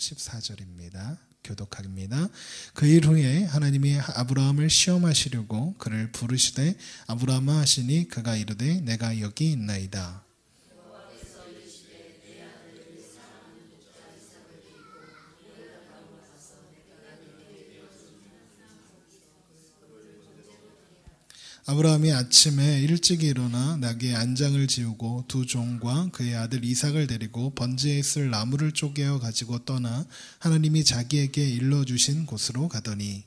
14절입니다. 교독합니다. 그 일 후에 하나님이 아브라함을 시험하시려고 그를 부르시되 아브라함아 하시니 그가 이르되 내가 여기 있나이다. 아브라함이 아침에 일찍 일어나 나귀의 안장을 지우고 두 종과 그의 아들 이삭을 데리고 번제에 쓸 나무를 쪼개어 가지고 떠나 하나님이 자기에게 일러주신 곳으로 가더니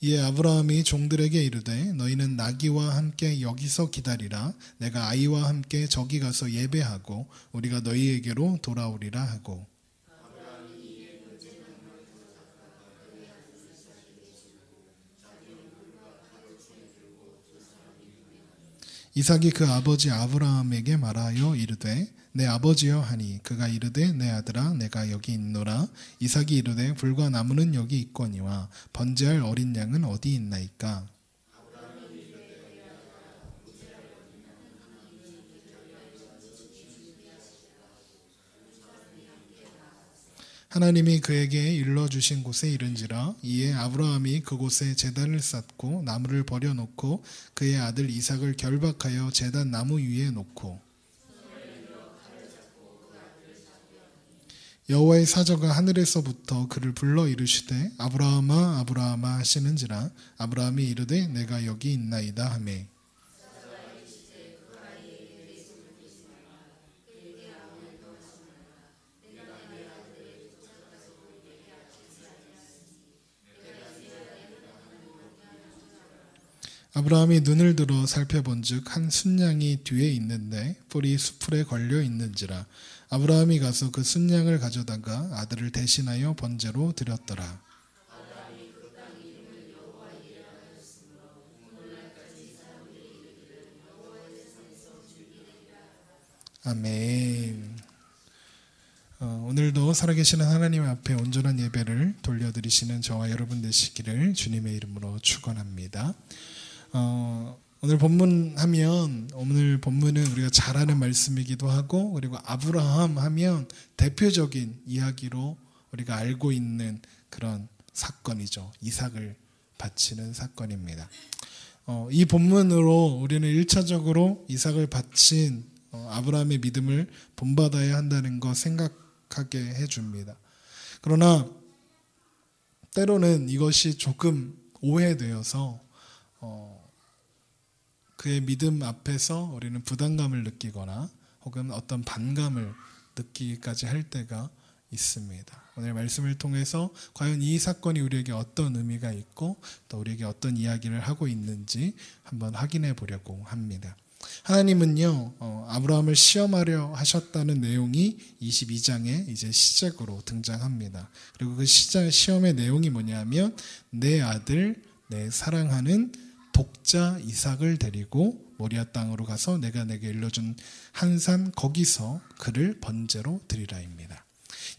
이에 아브라함이 종들에게 이르되 너희는 나귀와 함께 여기서 기다리라. 내가 아이와 함께 저기 가서 예배하고 우리가 너희에게로 돌아오리라 하고 이삭이 그 아버지 아브라함에게 말하여 이르되 내 아버지여 하니 그가 이르되 내 아들아 내가 여기 있노라. 이삭이 이르되 불과 나무는 여기 있거니와 번제할 어린 양은 어디 있나이까. 하나님이 그에게 일러주신 곳에 이른지라. 이에 아브라함이 그곳에 제단을 쌓고 나무를 버려놓고 그의 아들 이삭을 결박하여 제단 나무 위에 놓고 여호와의 사자가 하늘에서부터 그를 불러 이르시되 아브라함아 아브라함아 하시는지라. 아브라함이 이르되 내가 여기 있나이다 하매 아브라함이 눈을 들어 살펴본즉 한 순양이 뒤에 있는데 뿔이 수풀에 걸려 있는지라. 아브라함이 가서 그 순양을 가져다가 아들을 대신하여 번제로 드렸더라. 아멘. 오늘도 살아계시는 하나님 앞에 온전한 예배를 돌려드리시는 저와 여러분 되시기를 주님의 이름으로 축원합니다. 오늘 본문하면 오늘 본문은 우리가 잘 아는 말씀이기도 하고 그리고 아브라함 하면 대표적인 이야기로 우리가 알고 있는 그런 사건이죠. 이삭을 바치는 사건입니다. 이 본문으로 우리는 1차적으로 이삭을 바친 아브라함의 믿음을 본받아야 한다는 거 생각하게 해줍니다. 그러나 때로는 이것이 조금 오해되어서 그의 믿음 앞에서 우리는 부담감을 느끼거나 혹은 어떤 반감을 느끼기까지 할 때가 있습니다. 오늘 말씀을 통해서 과연 이 사건이 우리에게 어떤 의미가 있고 또 우리에게 어떤 이야기를 하고 있는지 한번 확인해 보려고 합니다. 하나님은요, 아브라함을 시험하려 하셨다는 내용이 22장에 이제 시작으로 등장합니다. 그리고 그 시험의 내용이 뭐냐면 내 아들, 내 사랑하는 독자 이삭을 데리고 모리아 땅으로 가서 내가 내게 일러준 한 산 거기서 그를 번제로 드리라입니다.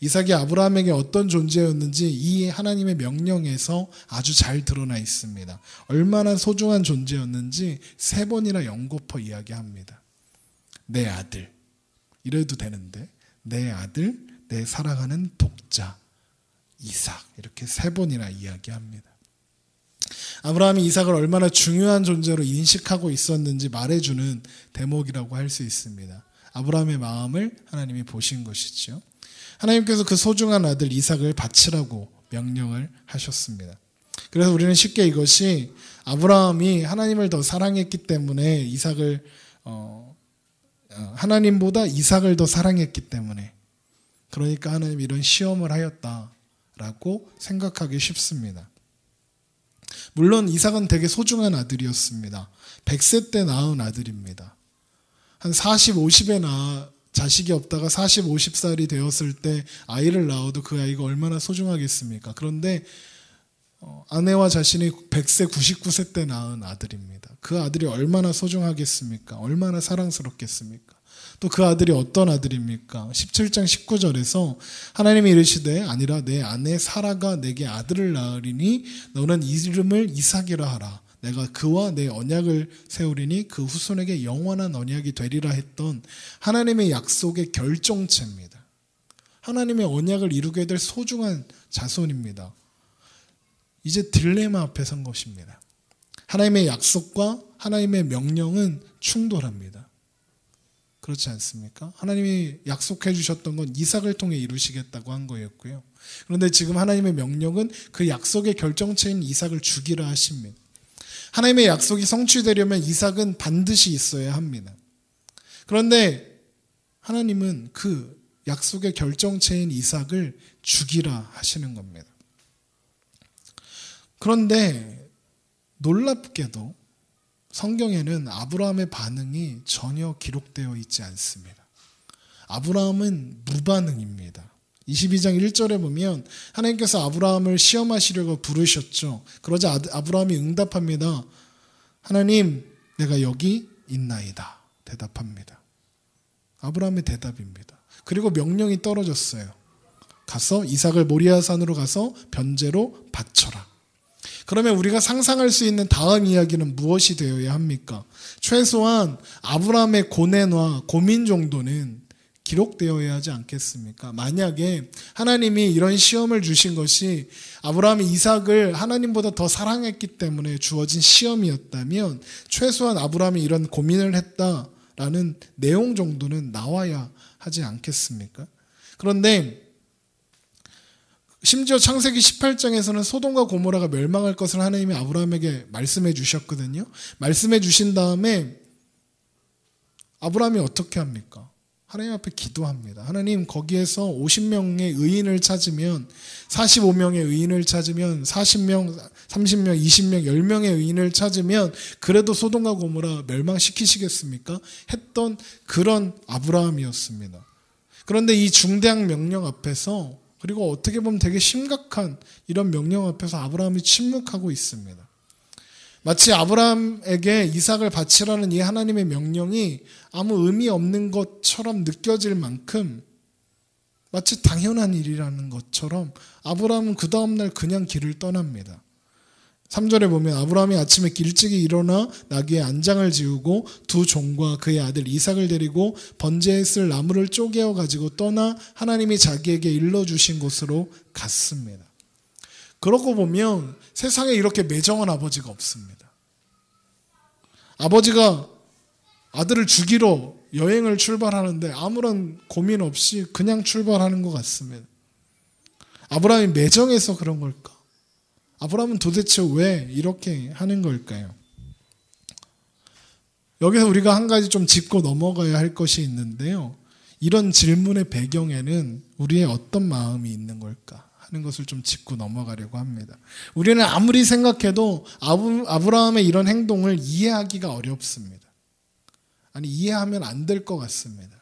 이삭이 아브라함에게 어떤 존재였는지 이 하나님의 명령에서 아주 잘 드러나 있습니다. 얼마나 소중한 존재였는지 3번이나 연거푸 이야기합니다. 내 아들, 이래도 되는데 내 아들, 내 사랑하는 독자 이삭 이렇게 3번이나 이야기합니다. 아브라함이 이삭을 얼마나 중요한 존재로 인식하고 있었는지 말해주는 대목이라고 할 수 있습니다. 아브라함의 마음을 하나님이 보신 것이죠. 하나님께서 그 소중한 아들 이삭을 바치라고 명령을 하셨습니다. 그래서 우리는 쉽게 이것이 아브라함이 하나님을 더 사랑했기 때문에 이삭을 하나님보다 이삭을 더 사랑했기 때문에 그러니까 하나님이 이런 시험을 하였다라고 생각하기 쉽습니다. 물론 이삭은 되게 소중한 아들이었습니다. 100세 때 낳은 아들입니다. 한 40, 50에 자식이 없다가 40, 50살이 되었을 때 아이를 낳아도 그 아이가 얼마나 소중하겠습니까? 그런데 아내와 자신이 100세, 99세 때 낳은 아들입니다. 그 아들이 얼마나 소중하겠습니까? 얼마나 사랑스럽겠습니까? 또 그 아들이 어떤 아들입니까? 17장 19절에서 하나님이 이르시되 아니라 내 아내 사라가 내게 아들을 낳으리니 너는 이름을 이삭이라 하라. 내가 그와 내 언약을 세우리니 그 후손에게 영원한 언약이 되리라 했던 하나님의 약속의 결정체입니다. 하나님의 언약을 이루게 될 소중한 자손입니다. 이제 딜레마 앞에 선 것입니다. 하나님의 약속과 하나님의 명령은 충돌합니다. 그렇지 않습니까? 하나님이 약속해 주셨던 건 이삭을 통해 이루시겠다고 한 거였고요. 그런데 지금 하나님의 명령은 그 약속의 결정체인 이삭을 죽이라 하십니다. 하나님의 약속이 성취되려면 이삭은 반드시 있어야 합니다. 그런데 하나님은 그 약속의 결정체인 이삭을 죽이라 하시는 겁니다. 그런데 놀랍게도 성경에는 아브라함의 반응이 전혀 기록되어 있지 않습니다. 아브라함은 무반응입니다. 22장 1절에 보면 하나님께서 아브라함을 시험하시려고 부르셨죠. 그러자 아브라함이 응답합니다. 하나님, 내가 여기 있나이다. 대답합니다. 아브라함의 대답입니다. 그리고 명령이 떨어졌어요. 가서 이삭을 모리아산으로 가서 변제로 바쳐라. 그러면 우리가 상상할 수 있는 다음 이야기는 무엇이 되어야 합니까? 최소한 아브라함의 고뇌와 고민 정도는 기록되어야 하지 않겠습니까? 만약에 하나님이 이런 시험을 주신 것이 아브라함이 이삭을 하나님보다 더 사랑했기 때문에 주어진 시험이었다면 최소한 아브라함이 이런 고민을 했다라는 내용 정도는 나와야 하지 않겠습니까? 그런데 심지어 창세기 18장에서는 소돔과 고모라가 멸망할 것을 하나님이 아브라함에게 말씀해 주셨거든요. 말씀해 주신 다음에 아브라함이 어떻게 합니까? 하나님 앞에 기도합니다. 하나님, 거기에서 50명의 의인을 찾으면 45명의 의인을 찾으면 40명, 30명, 20명, 10명의 의인을 찾으면 그래도 소돔과 고모라 멸망시키시겠습니까? 했던 그런 아브라함이었습니다. 그런데 이 중대한 명령 앞에서, 그리고 어떻게 보면 되게 심각한 이런 명령 앞에서 아브라함이 침묵하고 있습니다. 마치 아브라함에게 이삭을 바치라는 이 하나님의 명령이 아무 의미 없는 것처럼 느껴질 만큼 마치 당연한 일이라는 것처럼 아브라함은 그 다음날 그냥 길을 떠납니다. 3절에 보면 아브라함이 아침에 일찍이 일어나 나귀의 안장을 지우고 두 종과 그의 아들 이삭을 데리고 번제에 쓸 나무를 쪼개어 가지고 떠나 하나님이 자기에게 일러주신 곳으로 갔습니다. 그러고 보면 세상에 이렇게 매정한 아버지가 없습니다. 아버지가 아들을 죽이러 여행을 출발하는데 아무런 고민 없이 그냥 출발하는 것 같습니다. 아브라함이 매정해서 그런 걸까? 아브라함은 도대체 왜 이렇게 하는 걸까요? 여기서 우리가 한 가지 좀 짚고 넘어가야 할 것이 있는데요. 이런 질문의 배경에는 우리의 어떤 마음이 있는 걸까 하는 것을 좀 짚고 넘어가려고 합니다. 우리는 아무리 생각해도 아브라함의 이런 행동을 이해하기가 어렵습니다. 아니, 이해하면 안 될 것 같습니다.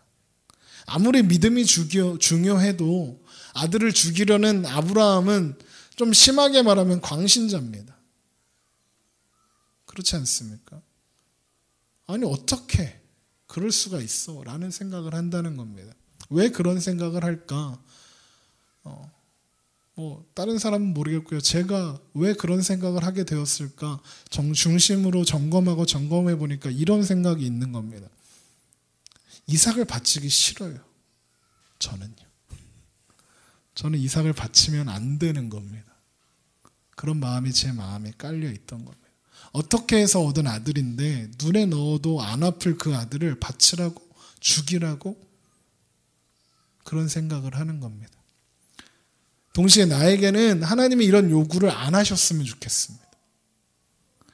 아무리 믿음이 중요해도 아들을 죽이려는 아브라함은 좀 심하게 말하면 광신자입니다. 그렇지 않습니까? 아니, 어떻게 그럴 수가 있어? 라는 생각을 한다는 겁니다. 왜 그런 생각을 할까? 다른 사람은 모르겠고요. 제가 왜 그런 생각을 하게 되었을까? 중심으로 점검해 보니까 이런 생각이 있는 겁니다. 이삭을 바치기 싫어요. 저는 이삭을 바치면 안 되는 겁니다. 그런 마음이 제 마음에 깔려 있던 겁니다. 어떻게 해서 얻은 아들인데 눈에 넣어도 안 아플 그 아들을 바치라고, 죽이라고 그런 생각을 하는 겁니다. 동시에 나에게는 하나님이 이런 요구를 안 하셨으면 좋겠습니다.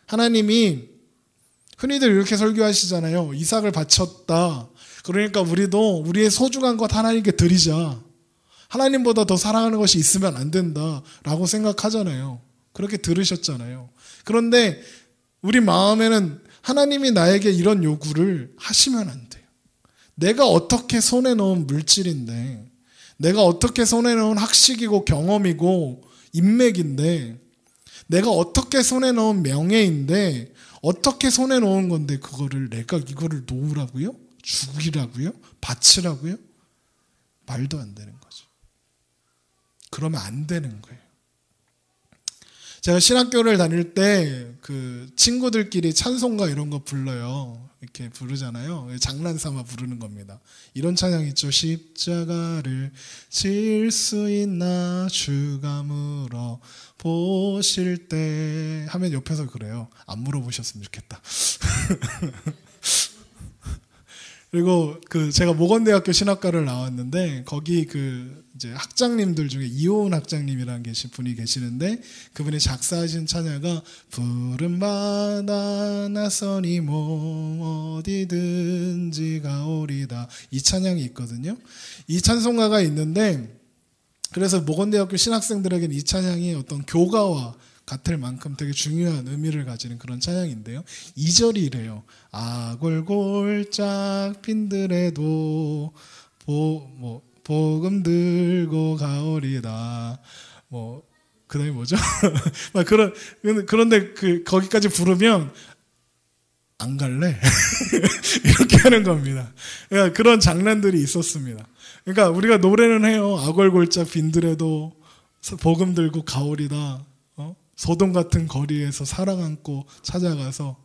하나님이 흔히들 이렇게 설교하시잖아요. 이삭을 바쳤다. 그러니까 우리도 우리의 소중한 것 하나님께 드리자. 하나님보다 더 사랑하는 것이 있으면 안 된다라고 생각하잖아요. 그렇게 들으셨잖아요. 그런데 우리 마음에는 하나님이 나에게 이런 요구를 하시면 안 돼요. 내가 어떻게 손에 넣은 물질인데, 내가 어떻게 손에 넣은 학식이고 경험이고 인맥인데, 내가 어떻게 손에 넣은 명예인데, 어떻게 손에 넣은 건데 그거를 내가 이거를 놓으라고요? 죽이라고요? 바치라고요? 말도 안 되는 거죠. 그러면 안 되는 거예요. 제가 신학교를 다닐 때 그 친구들끼리 찬송가 이런 거 불러요. 이렇게 부르잖아요. 장난삼아 부르는 겁니다. 이런 찬양 있죠. 십자가를 질 수 있나 주가 물어 보실 때 하면 옆에서 그래요. 안 물어보셨으면 좋겠다. 그리고 그 제가 모건대학교 신학과를 나왔는데 거기 그 이제 학장님들 중에 이호은 학장님이라는 분이 계시는데 그분이 작사하신 찬야가 푸른 바다 나선이 몸 어디든지 가오리다 이 찬양이 있거든요. 이 찬송가가 있는데 그래서 모건대학교 신학생들에게는 이 찬양이 어떤 교가와 같을 만큼 되게 중요한 의미를 가지는 그런 찬양인데요. 2절이 이래요. 아골골짝 빈들에도 복음 들고 가오리다. 그다음에 뭐죠? 그런데 거기까지 부르면 안 갈래? 이렇게 하는 겁니다. 그러니까 그런 장난들이 있었습니다. 그러니까 우리가 노래는 해요. 아골골짝 빈들에도 복음 들고 가오리다. 소돔 같은 거리에서 사랑 안고 찾아가서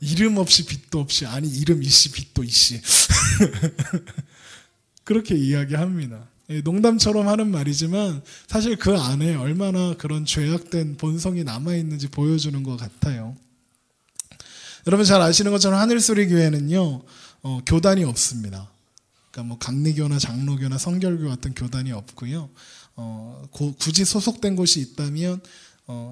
이름 없이 빛도 없이 아니 이름 이씨 빛도 이씨 그렇게 이야기합니다. 농담처럼 하는 말이지만 사실 그 안에 얼마나 그런 죄악된 본성이 남아있는지 보여주는 것 같아요. 여러분 잘 아시는 것처럼 하늘소리교회는요 교단이 없습니다. 그러니까 뭐 강리교나 장로교나 성결교 같은 교단이 없고요. 굳이 소속된 곳이 있다면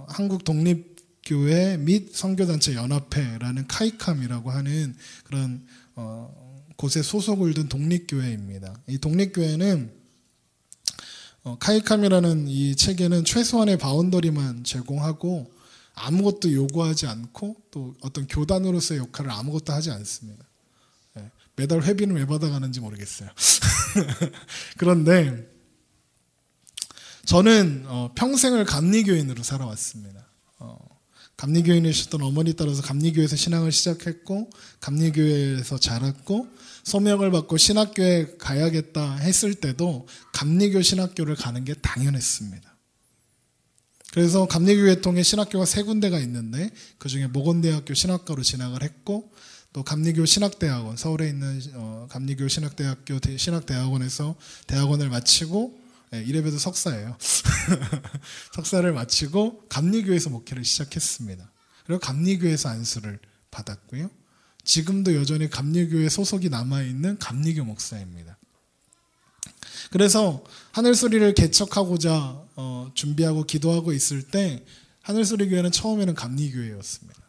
한국독립교회 및 선교단체 연합회라는 카이캄이라고 하는 그런 곳에 소속을 둔 독립교회입니다. 이 독립교회는 카이캄이라는 이 체계는 최소한의 바운더리만 제공하고 아무것도 요구하지 않고 또 어떤 교단으로서의 역할을 아무것도 하지 않습니다. 매달 회비는 왜 받아가는지 모르겠어요. 그런데 저는 평생을 감리교인으로 살아왔습니다. 감리교인이셨던 어머니 따라서 감리교회에서 신앙을 시작했고 감리교회에서 자랐고 소명을 받고 신학교에 가야겠다 했을 때도 감리교 신학교를 가는 게 당연했습니다. 그래서 감리교회 통해 신학교가 3군데가 있는데 그중에 모건대학교 신학과로 진학을 했고 또 감리교 신학대학원 서울에 있는 감리교 신학대학교 신학대학원에서 대학원을 마치고 이래봬도 석사예요. 석사를 마치고 감리교회에서 목회를 시작했습니다. 그리고 감리교회에서 안수를 받았고요. 지금도 여전히 감리교회 소속이 남아있는 감리교 목사입니다. 그래서 하늘소리를 개척하고자 준비하고 기도하고 있을 때 하늘소리교회는 처음에는 감리교회였습니다.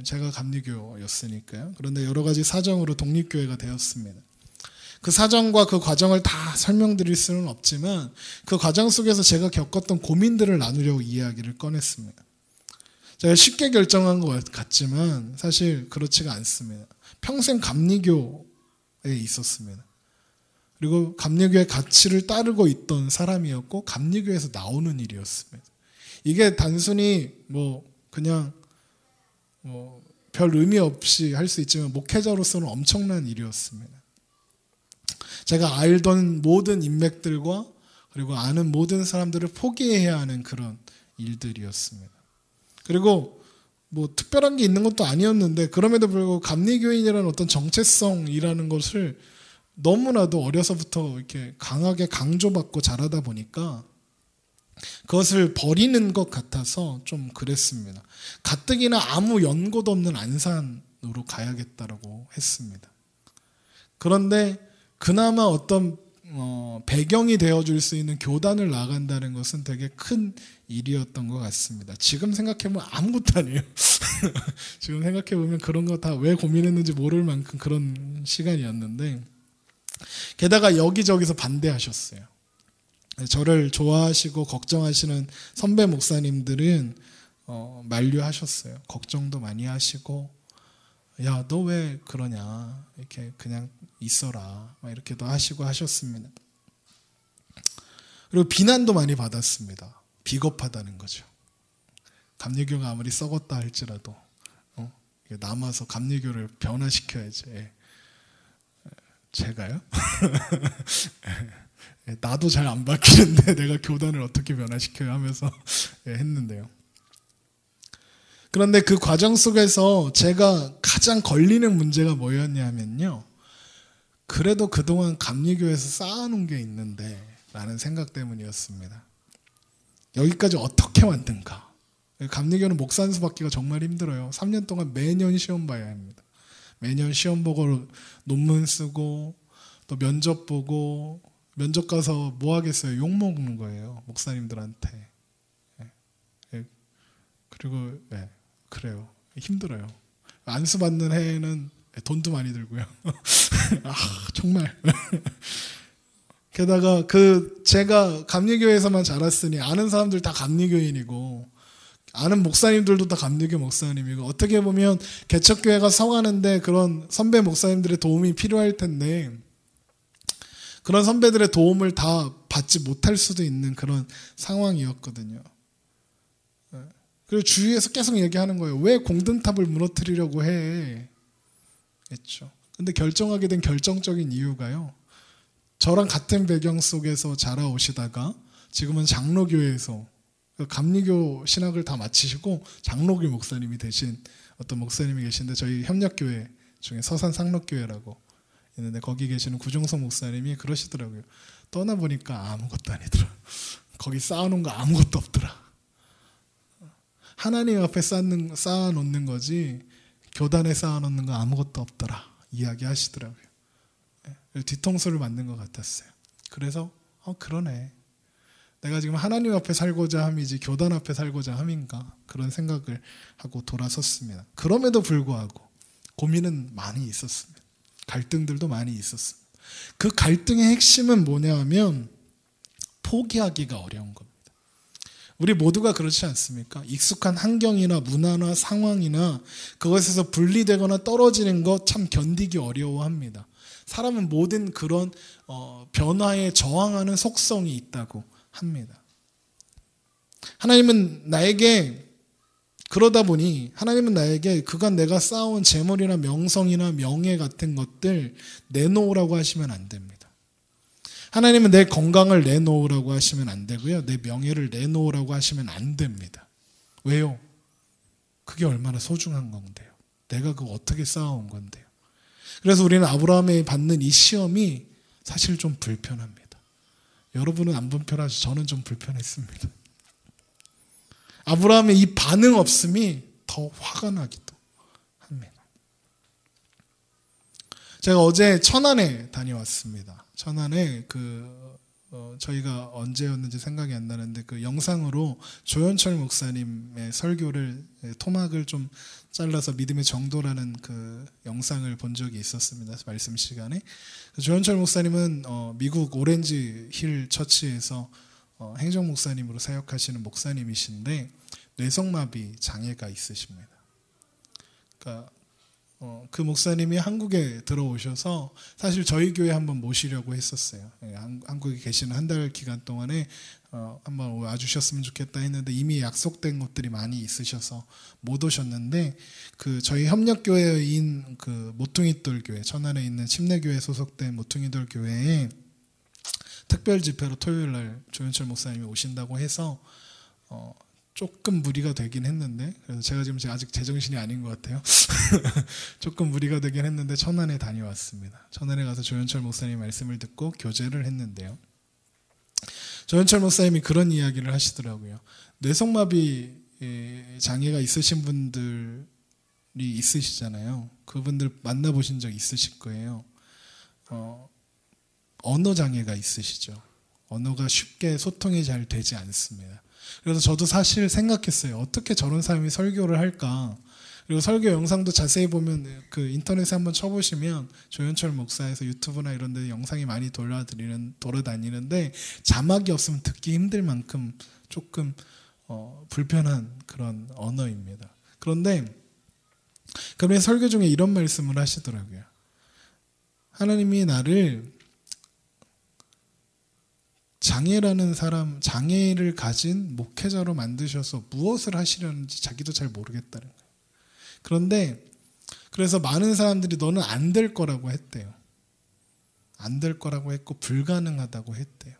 제가 감리교였으니까요. 그런데 여러 가지 사정으로 독립교회가 되었습니다. 그 사정과 그 과정을 다 설명드릴 수는 없지만 그 과정 속에서 제가 겪었던 고민들을 나누려고 이야기를 꺼냈습니다. 제가 쉽게 결정한 것 같지만 사실 그렇지가 않습니다. 평생 감리교에 있었습니다. 그리고 감리교의 가치를 따르고 있던 사람이었고 감리교에서 나오는 일이었습니다. 이게 단순히 그냥 별 의미 없이 할 수 있지만 목회자로서는 엄청난 일이었습니다. 제가 알던 모든 인맥들과 그리고 아는 모든 사람들을 포기해야 하는 그런 일들이었습니다. 그리고 특별한 게 있는 것도 아니었는데 그럼에도 불구하고 감리교인이라는 어떤 정체성이라는 것을 너무나도 어려서부터 이렇게 강하게 강조받고 자라다 보니까 그것을 버리는 것 같아서 좀 그랬습니다. 가뜩이나 아무 연고도 없는 안산으로 가야겠다라고 했습니다. 그런데 그나마 어떤 배경이 되어줄 수 있는 교단을 나간다는 것은 되게 큰 일이었던 것 같습니다. 지금 생각해보면 아무것도 아니에요. 지금 생각해보면 그런 거 다 왜 고민했는지 모를 만큼 그런 시간이었는데 게다가 여기저기서 반대하셨어요. 저를 좋아하시고 걱정하시는 선배 목사님들은 만류하셨어요. 걱정도 많이 하시고 야, 너 왜 그러냐 이렇게 그냥 있어라 막 이렇게도 하시고 하셨습니다. 그리고 비난도 많이 받았습니다. 비겁하다는 거죠. 감리교가 아무리 썩었다 할지라도 남아서 감리교를 변화시켜야지. 제가요? 나도 잘 안 바뀌는데 내가 교단을 어떻게 변화시켜야 하면서 했는데요. 그런데 그 과정 속에서 제가 가장 걸리는 문제가 뭐였냐면요. 그래도 그동안 감리교에서 쌓아놓은 게 있는데 라는 생각 때문이었습니다. 여기까지 어떻게 만든가. 감리교는 목사 안수 받기가 정말 힘들어요. 3년 동안 매년 시험 봐야 합니다. 매년 시험 보고 논문 쓰고 또 면접 보고 면접 가서 뭐 하겠어요? 욕 먹는 거예요. 목사님들한테. 그리고 그래요. 힘들어요. 안수 받는 해에는 돈도 많이 들고요. 정말. 게다가 제가 감리교에서만 자랐으니 아는 사람들 다 감리교인이고 아는 목사님들도 다 감리교 목사님이고 어떻게 보면 개척교회가 성하는데 그런 선배 목사님들의 도움이 필요할 텐데 그런 선배들의 도움을 다 받지 못할 수도 있는 그런 상황이었거든요. 그리고 주위에서 계속 얘기하는 거예요. 왜 공든탑을 무너뜨리려고 해? 했죠. 근데 결정하게 된 결정적인 이유가요. 저랑 같은 배경 속에서 자라오시다가 지금은 장로교회에서 감리교 신학을 다 마치시고 장로교 목사님이 되신 어떤 목사님이 계신데 저희 협력교회 중에 서산 상록교회라고 있는데 거기 계시는 구종성 목사님이 그러시더라고요. 떠나보니까 아무것도 아니더라. 거기 쌓아놓은 거 아무것도 없더라. 하나님 앞에 쌓아놓는 거지 교단에 쌓아놓는 거 아무것도 없더라. 이야기하시더라고요. 뒤통수를 맞는 것 같았어요. 그래서 그러네. 내가 지금 하나님 앞에 살고자 함이지 교단 앞에 살고자 함인가 그런 생각을 하고 돌아섰습니다. 그럼에도 불구하고 고민은 많이 있었습니다. 갈등들도 많이 있었습니다. 그 갈등의 핵심은 뭐냐 하면 포기하기가 어려운 겁니다. 우리 모두가 그렇지 않습니까? 익숙한 환경이나 문화나 상황이나 그것에서 분리되거나 떨어지는 것 참 견디기 어려워합니다. 사람은 모든 그런 변화에 저항하는 속성이 있다고 합니다. 하나님은 나에게 그러다 보니 하나님은 나에게 그간 내가 쌓아온 재물이나 명성이나 명예 같은 것들 내놓으라고 하시면 안 됩니다. 하나님은 내 건강을 내놓으라고 하시면 안 되고요. 내 명예를 내놓으라고 하시면 안 됩니다. 왜요? 그게 얼마나 소중한 건데요. 내가 그거 어떻게 쌓아온 건데요. 그래서 우리는 아브라함이 받는 이 시험이 사실 좀 불편합니다. 여러분은 안 불편하죠? 저는 좀 불편했습니다. 아브라함의 이 반응 없음이 더 화가 나기도 합니다. 제가 어제 천안에 다녀왔습니다. 천안에 저희가 언제였는지 생각이 안 나는데 그 영상으로 조현철 목사님의 설교를 토막을 좀 잘라서 믿음의 정도라는 그 영상을 본 적이 있었습니다. 말씀 시간에. 조현철 목사님은 미국 오렌지 힐 처치에서 행정 목사님으로 사역하시는 목사님이신데 뇌성마비 장애가 있으십니다. 그러니까 그 목사님이 한국에 들어오셔서 사실 저희 교회 한번 모시려고 했었어요. 한국에 계시는 한 달 기간 동안에 한번 와주셨으면 좋겠다 했는데 이미 약속된 것들이 많이 있으셔서 못 오셨는데 그 저희 협력교회인 그 모퉁이돌 교회 천안에 있는 침례교회 소속된 모퉁이돌 교회에 특별 집회로 토요일 날 조현철 목사님이 오신다고 해서 조금 무리가 되긴 했는데 그래서 제가 지금 아직 제정신이 아닌 것 같아요. 조금 무리가 되긴 했는데 천안에 다녀왔습니다. 천안에 가서 조현철 목사님 말씀을 듣고 교제를 했는데요. 조현철 목사님이 그런 이야기를 하시더라고요. 뇌성마비 장애가 있으신 분들이 있으시잖아요. 그분들 만나보신 적 있으실 거예요. 언어 장애가 있으시죠. 언어가 쉽게 소통이 잘 되지 않습니다. 그래서 저도 사실 생각했어요. 어떻게 저런 사람이 설교를 할까? 그리고 설교 영상도 자세히 보면 그 인터넷에 한번 쳐보시면 조현철 목사에서 유튜브나 이런 데 영상이 많이 돌아다니는데 자막이 없으면 듣기 힘들 만큼 조금 불편한 그런 언어입니다. 그런데 그분의 설교 중에 이런 말씀을 하시더라고요. 하나님이 나를 장애라는 사람, 장애를 가진 목회자로 만드셔서 무엇을 하시려는지 자기도 잘 모르겠다는 거예요. 그런데 그래서 많은 사람들이 너는 안 될 거라고 했대요. 안 될 거라고 했고 불가능하다고 했대요.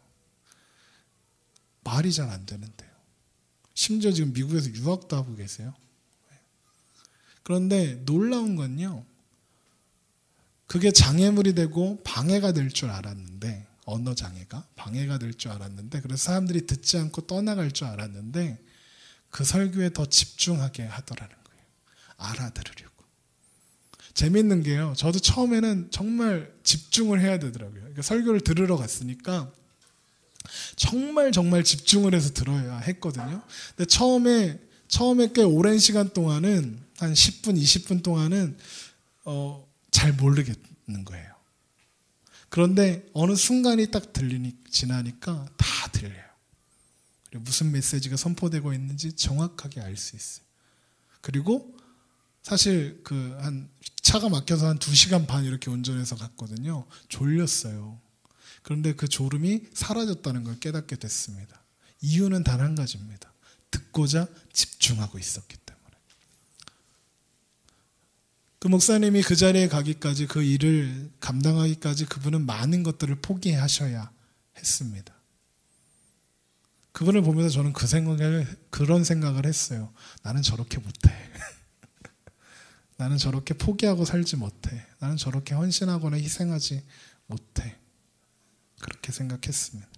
말이 잘 안 되는데요. 심지어 지금 미국에서 유학도 하고 계세요. 그런데 놀라운 건요, 그게 장애물이 되고 방해가 될 줄 알았는데, 언어 장애가 방해가 될 줄 알았는데, 그래서 사람들이 듣지 않고 떠나갈 줄 알았는데 그 설교에 더 집중하게 하더라는 거예요. 알아들으려고. 재밌는 게요, 저도 처음에는 정말 집중을 해야 되더라고요. 그러니까 설교를 들으러 갔으니까 정말 집중을 해서 들어야 했거든요. 근데 처음에 꽤 오랜 시간 동안은, 한 10분, 20분 동안은 잘 모르겠는 거예요. 그런데 어느 순간이 딱 지나니까 다 들려요. 그리고 무슨 메시지가 선포되고 있는지 정확하게 알 수 있어요. 그리고 사실 한 차가 막혀서 한 2시간 반 이렇게 운전해서 갔거든요. 졸렸어요. 그런데 그 졸음이 사라졌다는 걸 깨닫게 됐습니다. 이유는 단 한 가지입니다. 듣고자 집중하고 있었기 때문에. 그 목사님이 그 자리에 가기까지, 그 일을 감당하기까지 그분은 많은 것들을 포기하셔야 했습니다. 그분을 보면서 저는 그런 생각을 했어요. 나는 저렇게 못해. 나는 저렇게 포기하고 살지 못해. 나는 저렇게 헌신하거나 희생하지 못해. 그렇게 생각했습니다.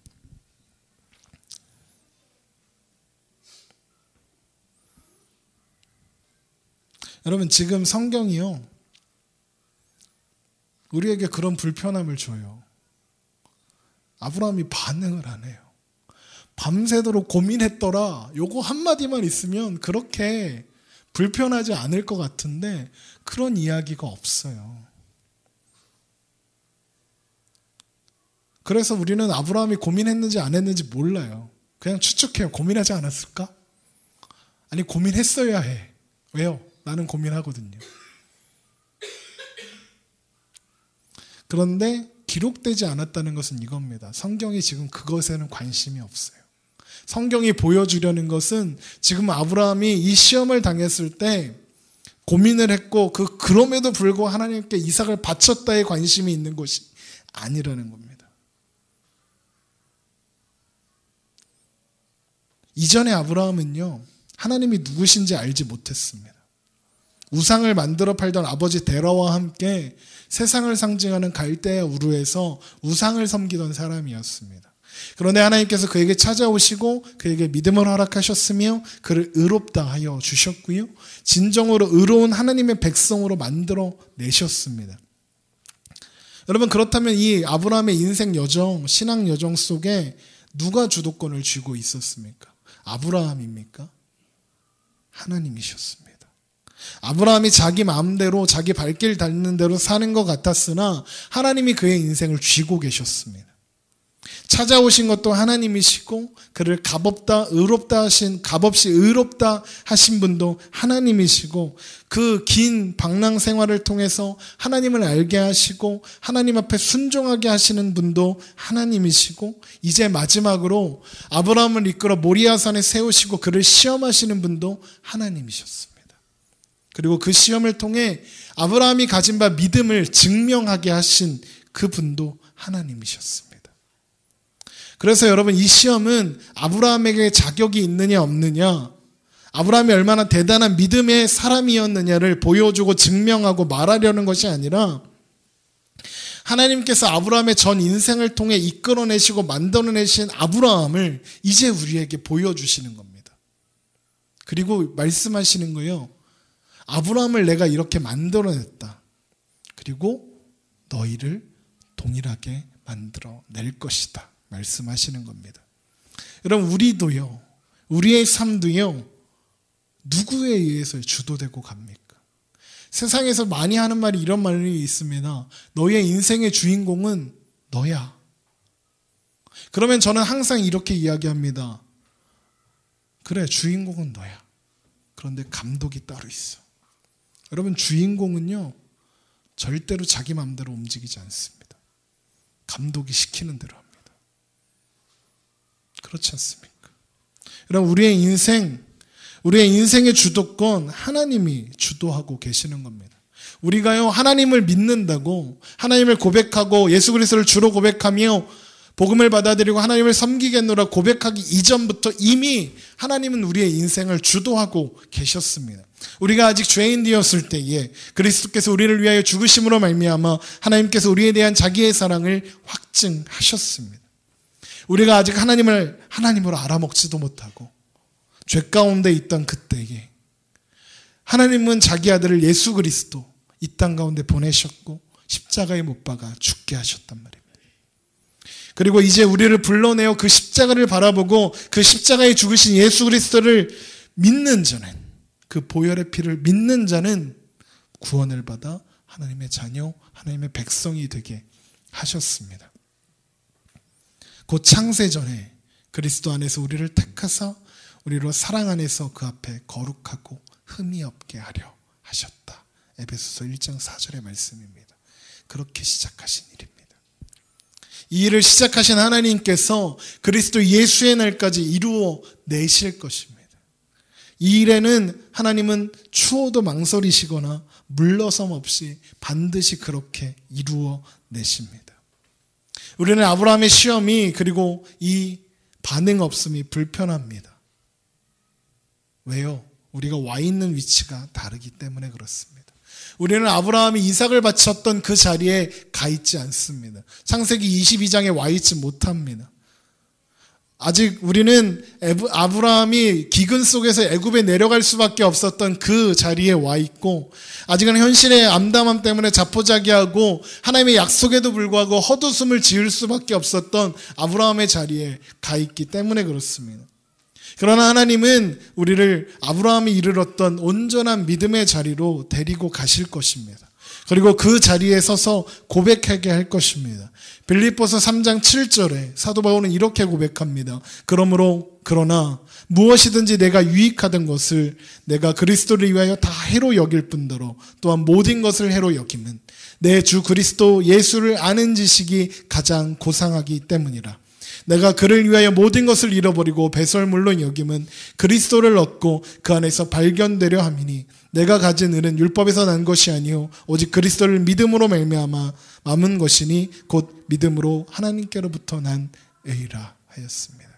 여러분, 지금 성경이요, 우리에게 그런 불편함을 줘요. 아브라함이 반응을 안 해요. 밤새도록 고민했더라. 요거 한마디만 있으면 그렇게 불편하지 않을 것 같은데 그런 이야기가 없어요. 그래서 우리는 아브라함이 고민했는지 안 했는지 몰라요. 그냥 추측해요. 고민하지 않았을까? 아니, 고민했어야 해. 왜요? 나는 고민하거든요. 그런데 기록되지 않았다는 것은 이겁니다. 성경이 지금 그것에는 관심이 없어요. 성경이 보여주려는 것은 지금 아브라함이 이 시험을 당했을 때 고민을 했고 그럼에도 불구하고 하나님께 이삭을 바쳤다에 관심이 있는 것이 아니라는 겁니다. 이전에 아브라함은요, 하나님이 누구신지 알지 못했습니다. 우상을 만들어 팔던 아버지 데라와 함께 세상을 상징하는 갈대아 우르에서 우상을 섬기던 사람이었습니다. 그런데 하나님께서 그에게 찾아오시고 그에게 믿음을 허락하셨으며 그를 의롭다 하여 주셨고요, 진정으로 의로운 하나님의 백성으로 만들어 내셨습니다. 여러분, 그렇다면 이 아브라함의 인생 여정, 신앙 여정 속에 누가 주도권을 쥐고 있었습니까? 아브라함입니까? 하나님이셨습니다. 아브라함이 자기 마음대로 자기 발길 닿는 대로 사는 것 같았으나 하나님이 그의 인생을 쥐고 계셨습니다. 찾아오신 것도 하나님이시고 그를 값없이 의롭다 하신 분도 하나님이시고 그 긴 방랑 생활을 통해서 하나님을 알게 하시고 하나님 앞에 순종하게 하시는 분도 하나님이시고 이제 마지막으로 아브라함을 이끌어 모리아산에 세우시고 그를 시험하시는 분도 하나님이셨습니다. 그리고 그 시험을 통해 아브라함이 가진 바 믿음을 증명하게 하신 그 분도 하나님이셨습니다. 그래서 여러분, 이 시험은 아브라함에게 자격이 있느냐 없느냐, 아브라함이 얼마나 대단한 믿음의 사람이었느냐를 보여주고 증명하고 말하려는 것이 아니라 하나님께서 아브라함의 전 인생을 통해 이끌어내시고 만들어내신 아브라함을 이제 우리에게 보여주시는 겁니다. 그리고 말씀하시는 거예요. 아브라함을 내가 이렇게 만들어냈다. 그리고 너희를 동일하게 만들어낼 것이다. 말씀하시는 겁니다. 여러분, 우리도요, 우리의 삶도요, 누구에 의해서 주도되고 갑니까? 세상에서 많이 하는 말이 이런 말이 있습니다. 너의 인생의 주인공은 너야. 그러면 저는 항상 이렇게 이야기합니다. 그래, 주인공은 너야. 그런데 감독이 따로 있어. 여러분, 주인공은요, 절대로 자기 마음대로 움직이지 않습니다. 감독이 시키는 대로 합니다. 그렇지 않습니까? 여러분, 우리의 인생의 주도권 하나님이 주도하고 계시는 겁니다. 우리가요, 하나님을 믿는다고, 하나님을 고백하고 예수 그리스도를 주로 고백하며 복음을 받아들이고 하나님을 섬기겠노라 고백하기 이전부터 이미 하나님은 우리의 인생을 주도하고 계셨습니다. 우리가 아직 죄인 되었을 때에 그리스도께서 우리를 위하여 죽으심으로 말미암아 하나님께서 우리에 대한 자기의 사랑을 확증하셨습니다. 우리가 아직 하나님을 하나님으로 알아먹지도 못하고 죄 가운데 있던 그때에 하나님은 자기 아들을 예수 그리스도 이 땅 가운데 보내셨고 십자가에 못 박아 죽게 하셨단 말입니다. 그리고 이제 우리를 불러내어 그 십자가를 바라보고 그 십자가에 죽으신 예수 그리스도를 믿는 자는, 그 보혈의 피를 믿는 자는 구원을 받아 하나님의 자녀, 하나님의 백성이 되게 하셨습니다. 곧 창세전에 그리스도 안에서 우리를 택하사 우리로 사랑 안에서 그 앞에 거룩하고 흠이 없게 하려 하셨다. 에베소서 1장 4절의 말씀입니다. 그렇게 시작하신 일입니다. 이 일을 시작하신 하나님께서 그리스도 예수의 날까지 이루어 내실 것입니다. 이 일에는 하나님은 추호도 망설이시거나 물러섬 없이 반드시 그렇게 이루어 내십니다. 우리는 아브라함의 시험이 그리고 이 반응 없음이 불편합니다. 왜요? 우리가 와 있는 위치가 다르기 때문에 그렇습니다. 우리는 아브라함이 이삭을 바쳤던 그 자리에 가 있지 않습니다. 창세기 22장에 와 있지 못합니다. 아직 우리는 아브라함이 기근 속에서 애굽에 내려갈 수밖에 없었던 그 자리에 와 있고, 아직은 현실의 암담함 때문에 자포자기하고 하나님의 약속에도 불구하고 헛웃음을 지을 수밖에 없었던 아브라함의 자리에 가 있기 때문에 그렇습니다. 그러나 하나님은 우리를 아브라함이 이르렀던 온전한 믿음의 자리로 데리고 가실 것입니다. 그리고 그 자리에 서서 고백하게 할 것입니다. 빌립보서 3장 7절에 사도 바울은 이렇게 고백합니다. 그러나 무엇이든지 내가 유익하던 것을 내가 그리스도를 위하여 다 해로 여길 뿐더러 또한 모든 것을 해로 여김은 내 주 그리스도 예수를 아는 지식이 가장 고상하기 때문이라. 내가 그를 위하여 모든 것을 잃어버리고 배설물로 여김은 그리스도를 얻고 그 안에서 발견되려 함이니 내가 가진 을은 율법에서 난 것이 아니요 오직 그리스도를 믿음으로 말미암아 남은 것이니 곧 믿음으로 하나님께로부터 난 의라 하였습니다.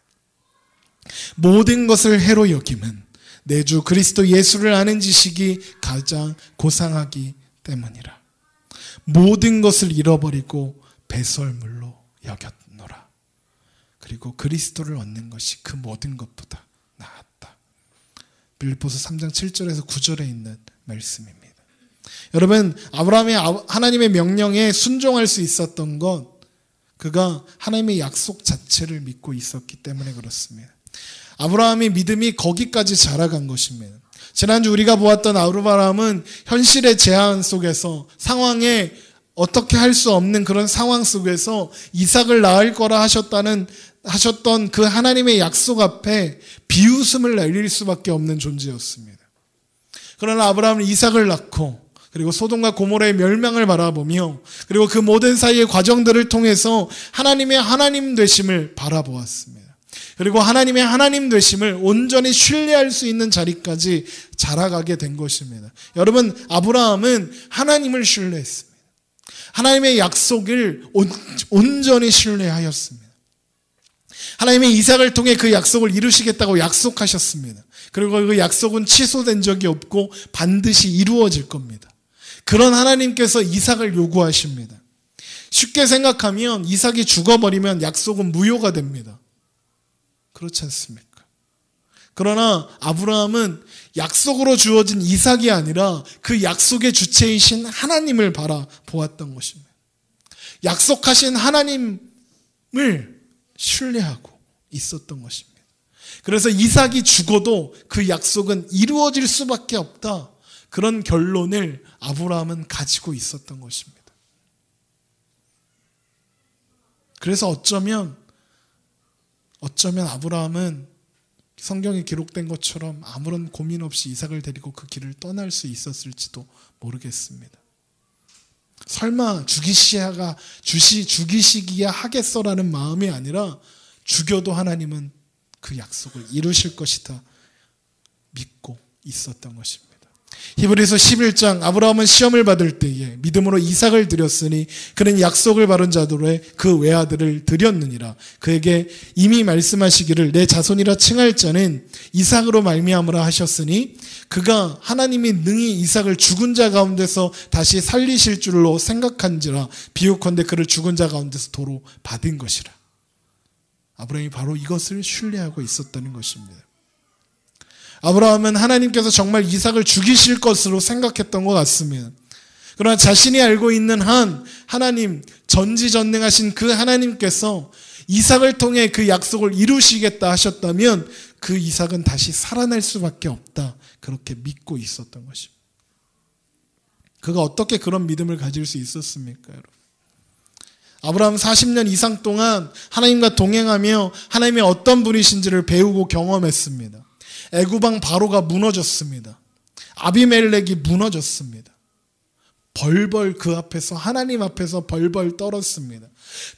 모든 것을 해로 여김은 내 주 그리스도 예수를 아는 지식이 가장 고상하기 때문이라. 모든 것을 잃어버리고 배설물로 여겼노라. 그리고 그리스도를 얻는 것이 그 모든 것보다 나았다. 빌립보서 3장 7절에서 9절에 있는 말씀입니다. 여러분, 아브라함이 하나님의 명령에 순종할 수 있었던 것, 그가 하나님의 약속 자체를 믿고 있었기 때문에 그렇습니다. 아브라함의 믿음이 거기까지 자라간 것입니다. 지난주 우리가 보았던 아브라함은 현실의 제한 속에서, 상황에 어떻게 할 수 없는 그런 상황 속에서 이삭을 낳을 거라 하셨던 그 하나님의 약속 앞에 비웃음을 날릴 수밖에 없는 존재였습니다. 그러나 아브라함은 이삭을 낳고 그리고 소돔과 고모라의 멸망을 바라보며 그리고 그 모든 사이의 과정들을 통해서 하나님의 하나님 되심을 바라보았습니다. 그리고 하나님의 하나님 되심을 온전히 신뢰할 수 있는 자리까지 자라가게 된 것입니다. 여러분, 아브라함은 하나님을 신뢰했습니다. 하나님의 약속을 온전히 신뢰하였습니다. 하나님의 이삭을 통해 그 약속을 이루시겠다고 약속하셨습니다. 그리고 그 약속은 취소된 적이 없고 반드시 이루어질 겁니다. 그런 하나님께서 이삭을 요구하십니다. 쉽게 생각하면 이삭이 죽어버리면 약속은 무효가 됩니다. 그렇지 않습니까? 그러나 아브라함은 약속으로 주어진 이삭이 아니라 그 약속의 주체이신 하나님을 바라보았던 것입니다. 약속하신 하나님을 신뢰하고 있었던 것입니다. 그래서 이삭이 죽어도 그 약속은 이루어질 수밖에 없다. 그런 결론을 아브라함은 가지고 있었던 것입니다. 그래서 어쩌면 아브라함은 성경에 기록된 것처럼 아무런 고민 없이 이삭을 데리고 그 길을 떠날 수 있었을지도 모르겠습니다. 설마 죽이시기야 하겠어라는 마음이 아니라 죽여도 하나님은 그 약속을 이루실 것이다 믿고 있었던 것입니다. 히브리서 11장 아브라함은 시험을 받을 때에 믿음으로 이삭을 드렸으니 그는 약속을 받은 자들의 그 외아들을 드렸느니라. 그에게 이미 말씀하시기를 내 자손이라 칭할 자는 이삭으로 말미암으라 하셨으니 그가 하나님이 능히 이삭을 죽은 자 가운데서 다시 살리실 줄로 생각한지라 비유컨대 그를 죽은 자 가운데서 도로 받은 것이라. 아브라함이 바로 이것을 신뢰하고 있었다는 것입니다. 아브라함은 하나님께서 정말 이삭을 죽이실 것으로 생각했던 것 같습니다. 그러나 자신이 알고 있는 한 하나님, 전지전능하신 그 하나님께서 이삭을 통해 그 약속을 이루시겠다 하셨다면 그 이삭은 다시 살아날 수밖에 없다. 그렇게 믿고 있었던 것입니다. 그가 어떻게 그런 믿음을 가질 수 있었습니까, 여러분? 아브라함 40년 이상 동안 하나님과 동행하며 하나님의 어떤 분이신지를 배우고 경험했습니다. 애굽왕 바로가 무너졌습니다. 아비멜렉이 무너졌습니다. 벌벌 그 앞에서 하나님 앞에서 벌벌 떨었습니다.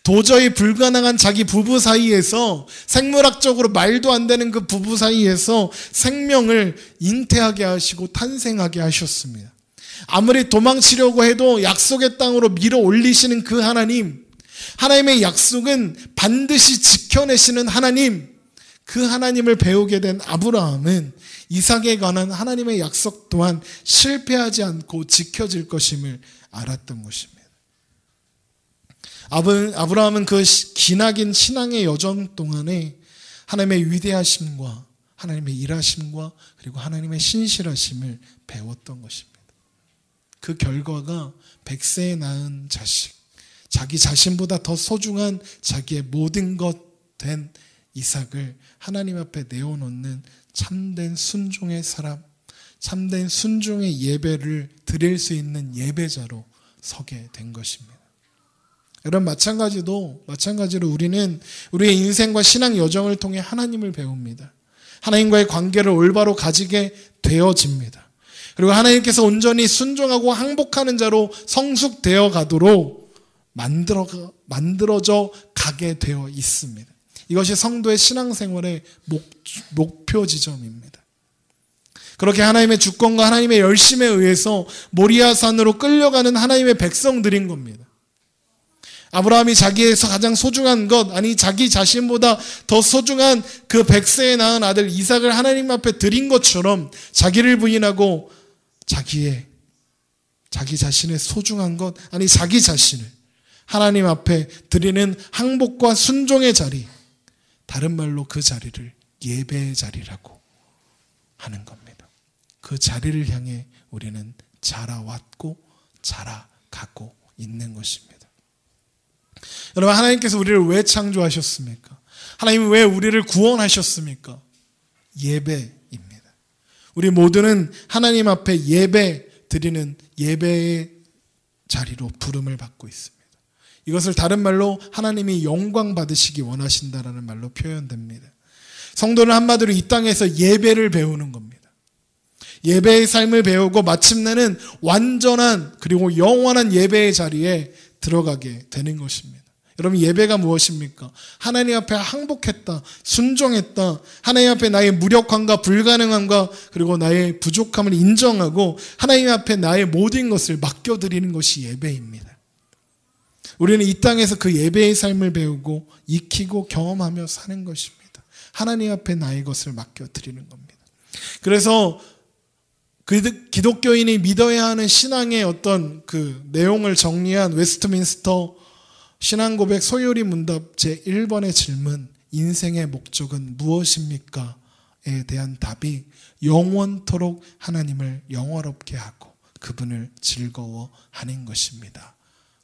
도저히 불가능한 자기 부부 사이에서 생물학적으로 말도 안 되는 그 부부 사이에서 생명을 잉태하게 하시고 탄생하게 하셨습니다. 아무리 도망치려고 해도 약속의 땅으로 밀어 올리시는 그 하나님, 하나님의 약속은 반드시 지켜내시는 하나님, 그 하나님을 배우게 된 아브라함은 이삭에 관한 하나님의 약속 또한 실패하지 않고 지켜질 것임을 알았던 것입니다. 아브라함은 그 기나긴 신앙의 여정 동안에 하나님의 위대하심과 하나님의 일하심과 그리고 하나님의 신실하심을 배웠던 것입니다. 그 결과가 100세에 낳은 자식, 자기 자신보다 더 소중한 자기의 모든 것 된 이삭을 하나님 앞에 내어놓는 참된 순종의 사람, 참된 순종의 예배를 드릴 수 있는 예배자로 서게 된 것입니다. 여러분, 마찬가지로 우리는 우리의 인생과 신앙 여정을 통해 하나님을 배웁니다. 하나님과의 관계를 올바로 가지게 되어집니다. 그리고 하나님께서 온전히 순종하고 항복하는 자로 성숙되어 가도록 만들어져 가게 되어 있습니다. 이것이 성도의 신앙생활의 목표 지점입니다. 그렇게 하나님의 주권과 하나님의 열심에 의해서 모리아산으로 끌려가는 하나님의 백성들인 겁니다. 아브라함이 자기에서 가장 소중한 것, 아니 자기 자신보다 더 소중한 그 100세에 낳은 아들 이삭을 하나님 앞에 드린 것처럼 자기를 부인하고 자기 자신의 소중한 것, 아니 자기 자신을 하나님 앞에 드리는 항복과 순종의 자리, 다른 말로 그 자리를 예배의 자리라고 하는 겁니다. 그 자리를 향해 우리는 자라왔고 자라가고 있는 것입니다. 여러분, 하나님께서 우리를 왜 창조하셨습니까? 하나님이 왜 우리를 구원하셨습니까? 예배입니다. 우리 모두는 하나님 앞에 예배 드리는 예배의 자리로 부름을 받고 있습니다. 이것을 다른 말로 하나님이 영광 받으시기 원하신다라는 말로 표현됩니다. 성도는 한마디로 이 땅에서 예배를 배우는 겁니다. 예배의 삶을 배우고 마침내는 완전한 그리고 영원한 예배의 자리에 들어가게 되는 것입니다. 여러분, 예배가 무엇입니까? 하나님 앞에 항복했다, 순종했다, 하나님 앞에 나의 무력함과 불가능함과 그리고 나의 부족함을 인정하고 하나님 앞에 나의 모든 것을 맡겨드리는 것이 예배입니다. 우리는 이 땅에서 그 예배의 삶을 배우고 익히고 경험하며 사는 것입니다. 하나님 앞에 나의 것을 맡겨드리는 겁니다. 그래서 기독교인이 믿어야 하는 신앙의 어떤 그 내용을 정리한 웨스트민스터 신앙고백 소요리 문답 제1번의 질문, 인생의 목적은 무엇입니까? 에 대한 답이 영원토록 하나님을 영화롭게 하고 그분을 즐거워하는 것입니다.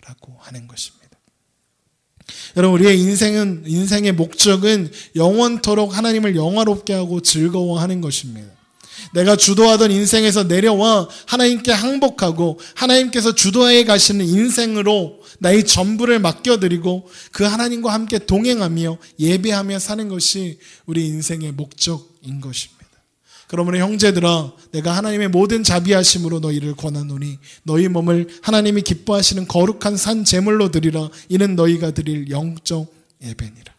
라고 하는 것입니다. 여러분, 우리의 인생의 목적은 영원토록 하나님을 영화롭게 하고 즐거워하는 것입니다. 내가 주도하던 인생에서 내려와 하나님께 항복하고 하나님께서 주도해 가시는 인생으로 나의 전부를 맡겨드리고 그 하나님과 함께 동행하며 예배하며 사는 것이 우리 인생의 목적인 것입니다. 그러므로 형제들아, 내가 하나님의 모든 자비하심으로 너희를 권하노니 너희 몸을 하나님이 기뻐하시는 거룩한 산 제물로 드리라. 이는 너희가 드릴 영적 예배니라.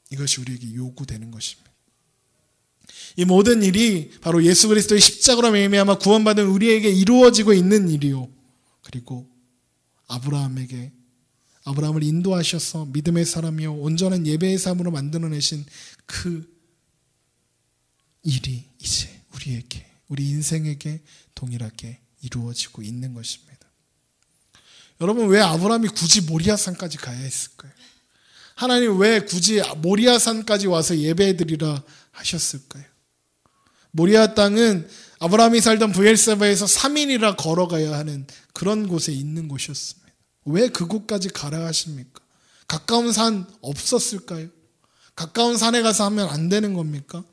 이것이 우리에게 요구되는 것입니다. 이 모든 일이 바로 예수 그리스도의 십자가로 말미암아 구원받은 우리에게 이루어지고 있는 일이요. 그리고 아브라함을 인도하셔서 믿음의 사람이요 온전한 예배의 삶으로 만들어내신 그 일이 이제 우리 인생에게 동일하게 이루어지고 있는 것입니다. 여러분, 왜 아브라함이 굳이 모리아산까지 가야 했을까요? 하나님 왜 굳이 모리아산까지 와서 예배드리라 하셨을까요? 모리아 땅은 아브라함이 살던 브엘세바에서 3일이나 걸어가야 하는 그런 곳에 있는 곳이었습니다. 왜 그곳까지 가라 하십니까? 가까운 산 없었을까요? 가까운 산에 가서 하면 안 되는 겁니까?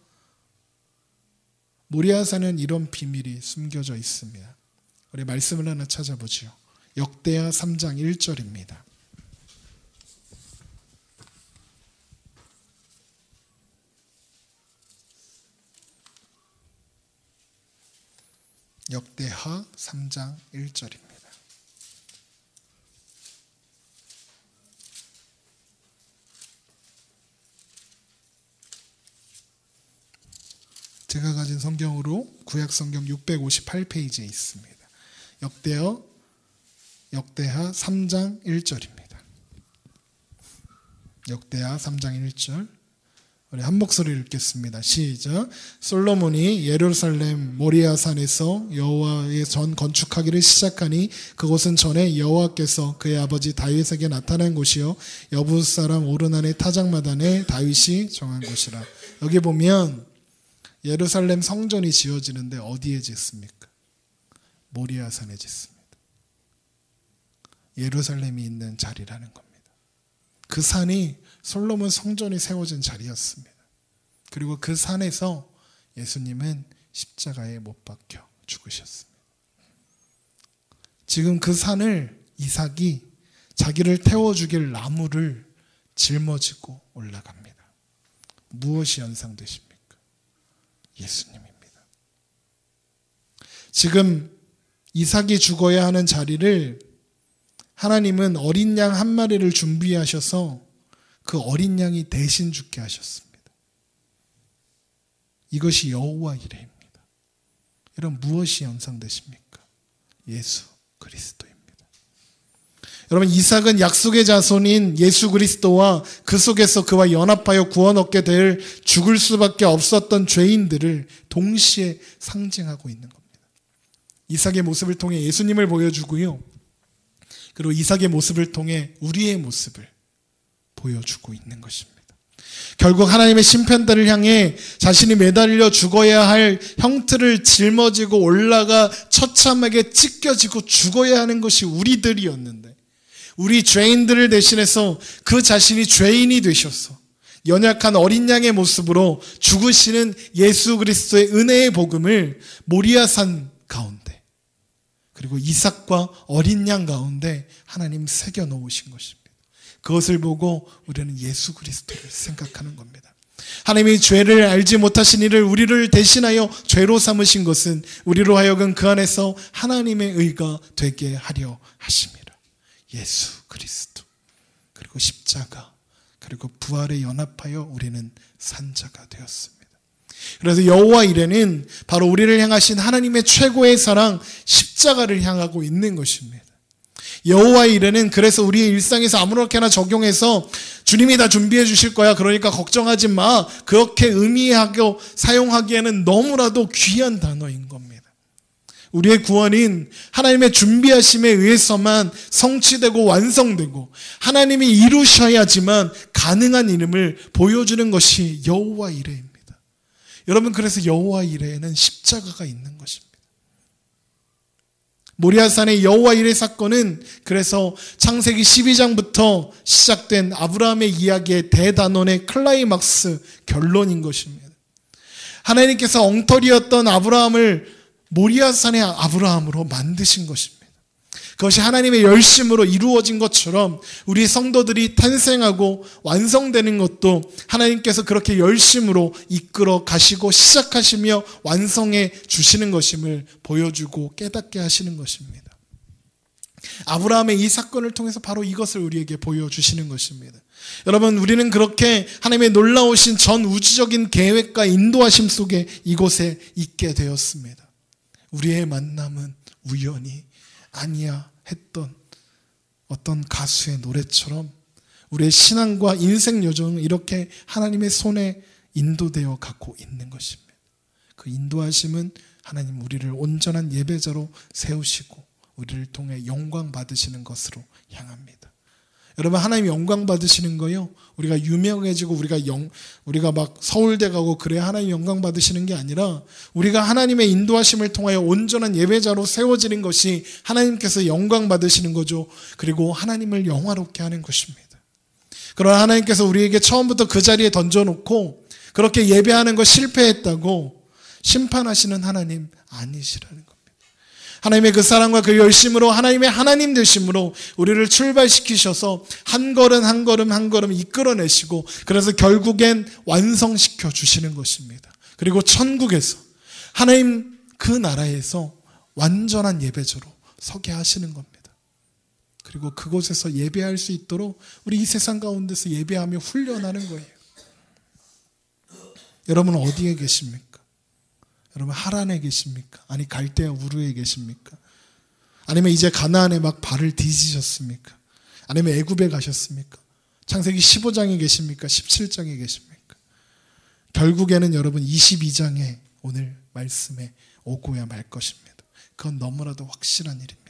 모리아산은 이런 비밀이 숨겨져 있습니다. 우리 말씀을 하나 찾아보죠. 역대하 3장 1절입니다. 역대하 3장 1절입니다. 제가 가진 성경으로 구약 성경 658페이지에 있습니다. 역대하 3장 1절입니다. 역대하 3장 1절. 우리 한 목소리를 읽겠습니다. 시작. 솔로몬이 예루살렘 모리아산에서 여호와의 전 건축하기를 시작하니 그곳은 전에 여호와께서 그의 아버지 다윗에게 나타난 곳이요 여부 사람 오르난의 타작마단에 다윗이 정한 곳이라. 여기 보면 예루살렘 성전이 지어지는데 어디에 짓습니까? 모리아산에 짓습니다. 예루살렘이 있는 자리라는 겁니다. 그 산이 솔로몬 성전이 세워진 자리였습니다. 그리고 그 산에서 예수님은 십자가에 못 박혀 죽으셨습니다. 지금 그 산을 이삭이 자기를 태워 죽일 나무를 짊어지고 올라갑니다. 무엇이 연상되십니까? 예수님입니다. 지금 이삭이 죽어야 하는 자리를 하나님은 어린 양 한 마리를 준비하셔서 그 어린 양이 대신 죽게 하셨습니다. 이것이 여호와 이레입니다. 여러분, 무엇이 연상되십니까? 예수 그리스도입니다. 여러분, 이삭은 약속의 자손인 예수 그리스도와 그 속에서 그와 연합하여 구원 얻게 될 죽을 수밖에 없었던 죄인들을 동시에 상징하고 있는 겁니다. 이삭의 모습을 통해 예수님을 보여주고요. 그리고 이삭의 모습을 통해 우리의 모습을 보여주고 있는 것입니다. 결국 하나님의 심판대를 향해 자신이 매달려 죽어야 할 형틀을 짊어지고 올라가 처참하게 찢겨지고 죽어야 하는 것이 우리들이었는데, 우리 죄인들을 대신해서 그 자신이 죄인이 되셔서 연약한 어린 양의 모습으로 죽으시는 예수 그리스도의 은혜의 복음을 모리아산 가운데, 그리고 이삭과 어린 양 가운데 하나님 새겨 놓으신 것입니다. 그것을 보고 우리는 예수 그리스도를 생각하는 겁니다. 하나님이 죄를 알지 못하신 이를 우리를 대신하여 죄로 삼으신 것은 우리로 하여금 그 안에서 하나님의 의가 되게 하려 하심이라. 예수 그리스도, 그리고 십자가, 그리고 부활에 연합하여 우리는 산자가 되었습니다. 그래서 여호와 이레는 바로 우리를 향하신 하나님의 최고의 사랑 십자가를 향하고 있는 것입니다. 여호와 이레는 그래서 우리의 일상에서 아무렇게나 적용해서 주님이 다 준비해 주실 거야, 그러니까 걱정하지 마, 그렇게 의미하고 사용하기에는 너무나도 귀한 단어인 겁니다. 우리의 구원은 하나님의 준비하심에 의해서만 성취되고 완성되고 하나님이 이루셔야지만 가능한 이름을 보여주는 것이 여호와 이레입니다. 여러분, 그래서 여호와 이레에는 십자가가 있는 것입니다. 모리아산의 여호와 이레 사건은 그래서 창세기 12장부터 시작된 아브라함의 이야기의 대단원의 클라이막스 결론인 것입니다. 하나님께서 엉터리였던 아브라함을 모리아산의 아브라함으로 만드신 것입니다. 그것이 하나님의 열심으로 이루어진 것처럼 우리 성도들이 탄생하고 완성되는 것도 하나님께서 그렇게 열심으로 이끌어 가시고 시작하시며 완성해 주시는 것임을 보여주고 깨닫게 하시는 것입니다. 아브라함의 이 사건을 통해서 바로 이것을 우리에게 보여주시는 것입니다. 여러분, 우리는 그렇게 하나님의 놀라우신 전 우주적인 계획과 인도하심 속에 이곳에 있게 되었습니다. 우리의 만남은 우연이 아니야 했던 어떤 가수의 노래처럼 우리의 신앙과 인생 여정은 이렇게 하나님의 손에 인도되어 가고 있는 것입니다. 그 인도하심은 하나님 우리를 온전한 예배자로 세우시고 우리를 통해 영광 받으시는 것으로 향합니다. 여러분, 하나님 영광 받으시는 거요, 우리가 유명해지고 우리가 막 서울대 가고 그래야 하나님 영광 받으시는 게 아니라 우리가 하나님의 인도하심을 통하여 온전한 예배자로 세워지는 것이 하나님께서 영광 받으시는 거죠. 그리고 하나님을 영화롭게 하는 것입니다. 그러나 하나님께서 우리에게 처음부터 그 자리에 던져놓고 그렇게 예배하는 거 실패했다고 심판하시는 하나님 아니시라는 겁니다. 하나님의 그 사랑과 그 열심으로 하나님의 하나님 되심으로 우리를 출발시키셔서 한 걸음 한 걸음 한 걸음 이끌어내시고 그래서 결국엔 완성시켜 주시는 것입니다. 그리고 천국에서 하나님 그 나라에서 완전한 예배자로 서게 하시는 겁니다. 그리고 그곳에서 예배할 수 있도록 우리 이 세상 가운데서 예배하며 훈련하는 거예요. 여러분 어디에 계십니까? 여러분 하란에 계십니까? 아니 갈대아 우르에 계십니까? 아니면 이제 가나안에 막 발을 디디셨습니까? 아니면 애굽에 가셨습니까? 창세기 15장에 계십니까? 17장에 계십니까? 결국에는 여러분 22장에 오늘 말씀에 오고야 말 것입니다. 그건 너무나도 확실한 일입니다.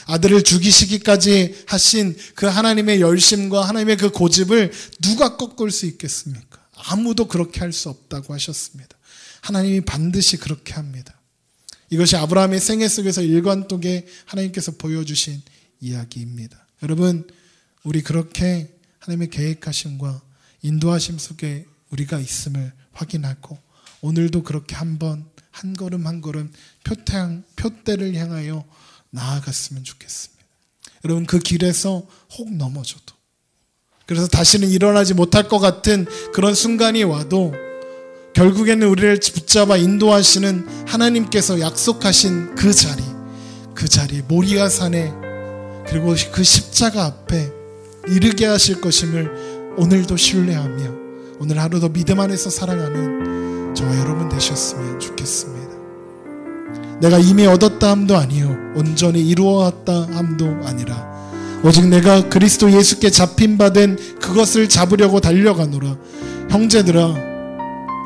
아들을 죽이시기까지 하신 그 하나님의 열심과 하나님의 그 고집을 누가 꺾을 수 있겠습니까? 아무도 그렇게 할 수 없다고 하셨습니다. 하나님이 반드시 그렇게 합니다. 이것이 아브라함의 생애 속에서 일관되게 하나님께서 보여주신 이야기입니다. 여러분, 우리 그렇게 하나님의 계획하심과 인도하심 속에 우리가 있음을 확인하고 오늘도 그렇게 한 걸음 한 걸음 표대를 향하여 나아갔으면 좋겠습니다. 여러분, 그 길에서 혹 넘어져도, 그래서 다시는 일어나지 못할 것 같은 그런 순간이 와도 결국에는 우리를 붙잡아 인도하시는 하나님께서 약속하신 그 자리 모리아 산에 그리고 그 십자가 앞에 이르게 하실 것임을 오늘도 신뢰하며 오늘 하루도 믿음 안에서 살아가는 저와 여러분 되셨으면 좋겠습니다. 내가 이미 얻었다 함도 아니요 온전히 이루었다 함도 아니라 오직 내가 그리스도 예수께 잡힌 바 된 그것을 잡으려고 달려가노라. 형제들아,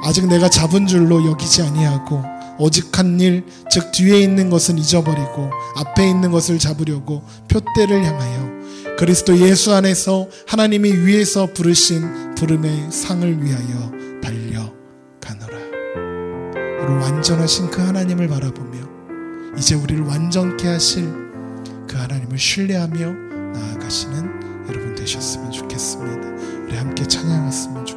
아직 내가 잡은 줄로 여기지 아니하고 오직 한 일, 즉 뒤에 있는 것은 잊어버리고 앞에 있는 것을 잡으려고 표대를 향하여 그리스도 예수 안에서 하나님이 위에서 부르신 부름의 상을 위하여 달려가노라. 우리 완전하신 그 하나님을 바라보며 이제 우리를 완전케 하실 그 하나님을 신뢰하며 나아가시는 여러분 되셨으면 좋겠습니다. 우리 함께 찬양했으면 좋겠습니다.